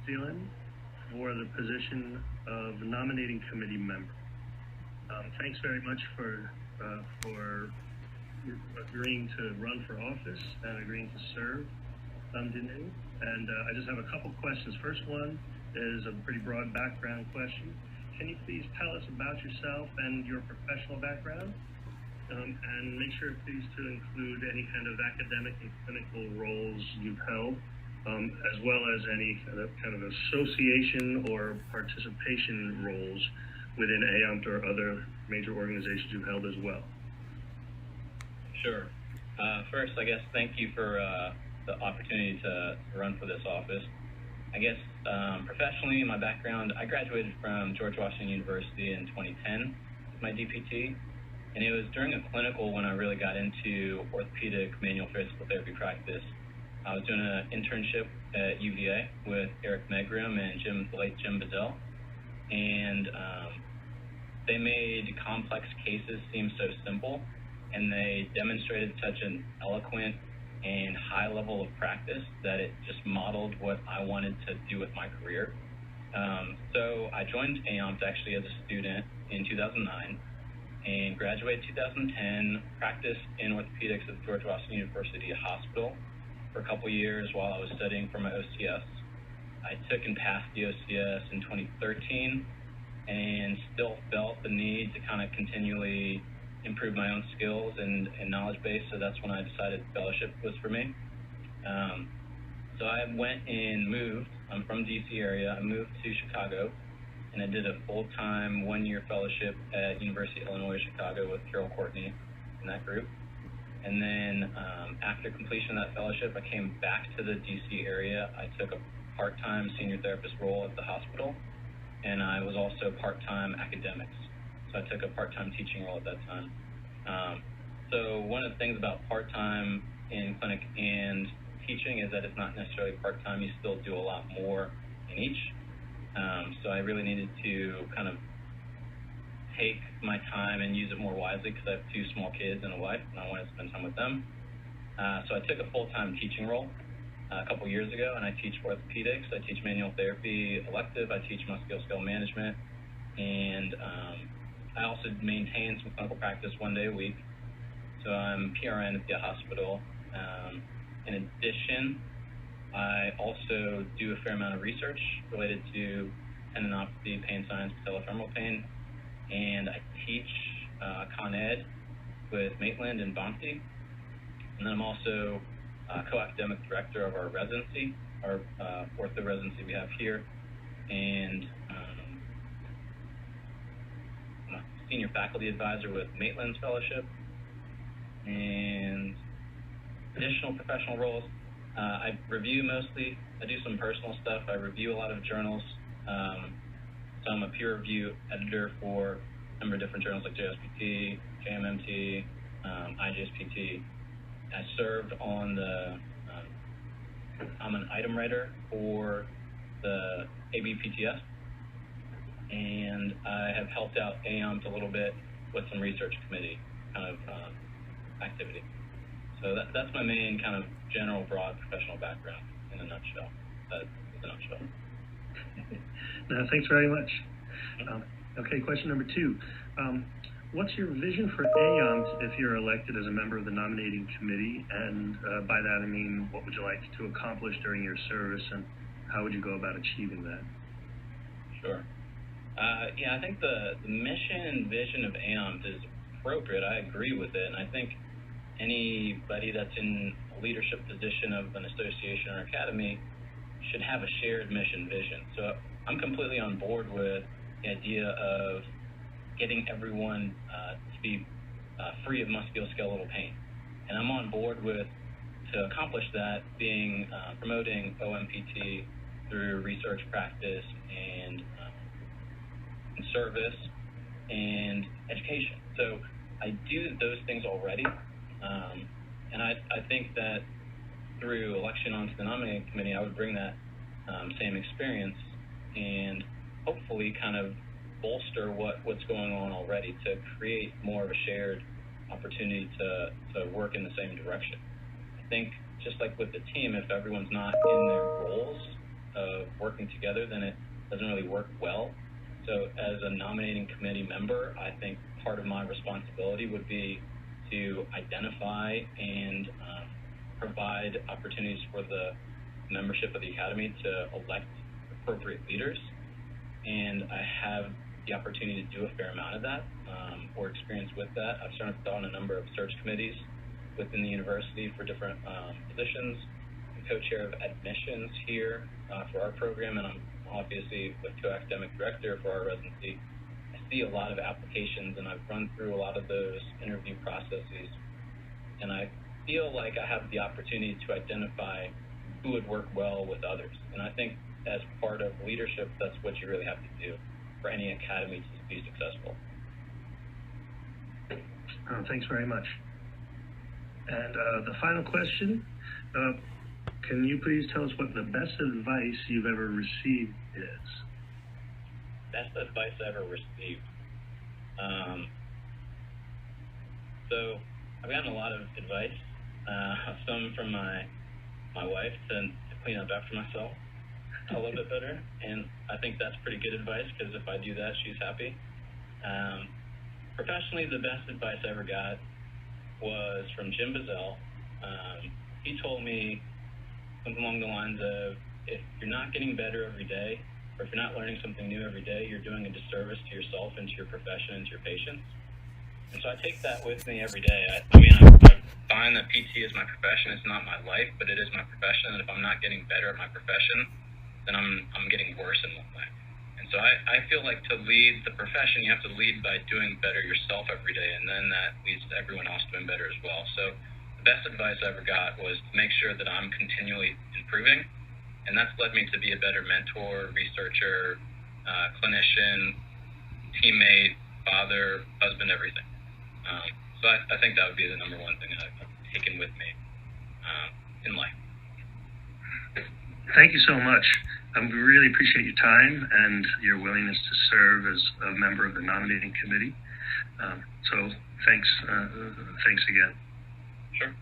Jayaseelan for the position of nominating committee member. Thanks very much for agreeing to run for office and agreeing to serve, Dhinu. And I just have a couple questions. First one is a pretty broad background question. Can you please tell us about yourself and your professional background? And make sure please to include any kind of academic and clinical roles you've held, as well as any kind of association or participation roles within AOMT or other major organizations you've held as well. Sure. First, I guess, thank you for the opportunity to run for this office. I guess professionally, my background, I graduated from George Washington University in 2010 with my DPT. And it was during a clinical when I really got into orthopedic manual physical therapy practice. I was doing an internship at UVA with Eric Megrim and the late Jim Bazell. And they made complex cases seem so simple, and they demonstrated such an eloquent and high level of practice that it just modeled what I wanted to do with my career. So I joined AOMT actually as a student in 2009. And graduated 2010, practiced in orthopedics at George Washington University Hospital for a couple years while I was studying for my OCS. I took and passed the OCS in 2013 and still felt the need to kind of continually improve my own skills and knowledge base, so that's when I decided fellowship was for me. So I went and moved. I'm from DC area. I moved to Chicago, and I did a full-time one-year fellowship at University of Illinois Chicago with Carol Courtney in that group. And then after completion of that fellowship, I came back to the DC area. I took a part-time senior therapist role at the hospital, and I was also part-time academics. So I took a part-time teaching role at that time. So one of the things about part-time in clinic and teaching is that it's not necessarily part-time. You still do a lot more in each. So I really needed to kind of take my time and use it more wisely because I have two small kids and a wife, and I want to spend time with them. So I took a full-time teaching role a couple years ago, and I teach orthopedics. I teach manual therapy elective. I teach musculoskeletal management, and I also maintain some clinical practice 1 day a week. So I'm PRN at the hospital. In addition, I also do a fair amount of research related to tendinopathy, pain science, patellofemoral pain, and I teach Con Ed with Maitland and Bonte. And then I'm also co-academic director of our residency, our ortho residency we have here, and I'm a senior faculty advisor with Maitland's fellowship, and additional professional roles. I review mostly. I do some personal stuff. I review a lot of journals. So I'm a peer review editor for a number of different journals like JSPT, JMMT, IJSPT. I served on the, I'm an item writer for the ABPTS, and I have helped out AOMT a little bit with some research committee kind of activity. So that's my main kind of general, broad professional background in a nutshell. That is a nutshell. No, thanks very much. Okay, question number 2. What's your vision for AOMT if you're elected as a member of the nominating committee? And by that I mean, what would you like to accomplish during your service, and how would you go about achieving that? Sure. Yeah, I think the mission and vision of AOMT is appropriate. I agree with it, and I think anybody that's in a leadership position of an association or academy should have a shared mission vision. So I'm completely on board with the idea of getting everyone to be free of musculoskeletal pain. And I'm on board with, to accomplish that, being promoting OMPT through research practice and service and education. So I do those things already. And I think that through election onto the nominating committee, I would bring that same experience and hopefully kind of bolster what's going on already to create more of a shared opportunity to work in the same direction. I think just like with the team, if everyone's not in their roles, of working together, then it doesn't really work well. So as a nominating committee member, I think part of my responsibility would be to identify and provide opportunities for the membership of the Academy to elect appropriate leaders. And I have the opportunity to do a fair amount of that, or experience with that. I've served on a number of search committees within the university for different positions. I'm co-chair of admissions here for our program, and I'm obviously the co-academic director for our residency. I see a lot of applications, and I've run through a lot of those interview processes, and I feel like I have the opportunity to identify who would work well with others. And I think as part of leadership, that's what you really have to do for any academy to be successful. Thanks very much. And the final question, can you please tell us what the best advice you've ever received is? Best advice I ever received. So I've gotten a lot of advice, some from my wife to clean up after myself a little bit better, and I think that's pretty good advice because if I do that, she's happy. Professionally, the best advice I ever got was from Jim Bazell. He told me something along the lines of, if you're not getting better every day, or if you're not learning something new every day, you're doing a disservice to yourself and to your profession and to your patients. And so I take that with me every day. I find that PT is my profession. It's not my life, but it is my profession. And if I'm not getting better at my profession, then I'm getting worse in one way. And so I feel like to lead the profession, you have to lead by doing better yourself every day, and then that leads to everyone else doing better as well. So the best advice I ever got was to make sure that I'm continually improving, and that's led me to be a better mentor, researcher, clinician, teammate, father, husband, everything. So I think that would be the number one thing I've taken with me in life. Thank you so much. I really appreciate your time and your willingness to serve as a member of the nominating committee. So thanks again. Sure.